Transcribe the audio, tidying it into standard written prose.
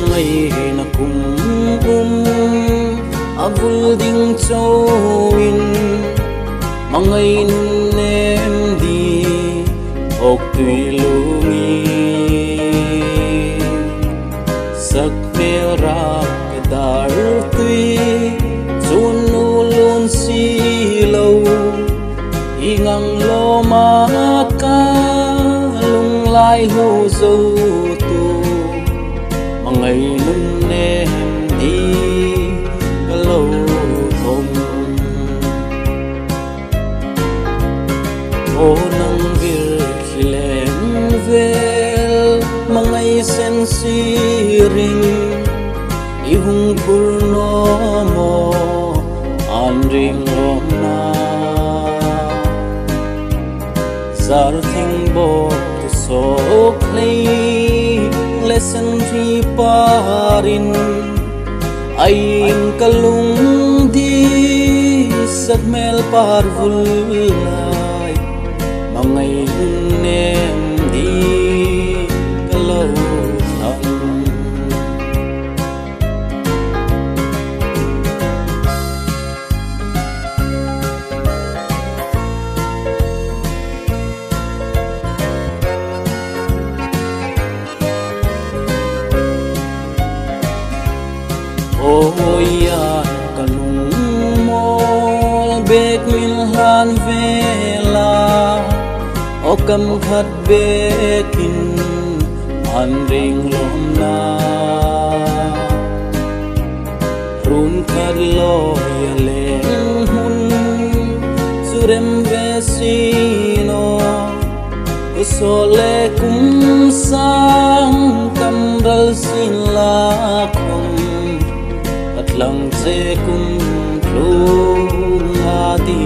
ngày na KUM avul ding chawin mangai nem di ok tui lungi sak mera kadar tui chun ulun si lo ingang lo ma ka lung lai hu zo tu mangai nun nem di lo thom o nang vir khilem vel mangai sen si ring ihung kurno mo an ring lom na zar thing bo to so play lesson tri parin ain kalung di sakmel parvulai mangai nem di kalau thang oyan kalung mol bek min han vela o kam khat bekin an ring lom na run khat lo ya leng hun surem vesino usole kum sang kamral sin la khom atlang je kum hlunga di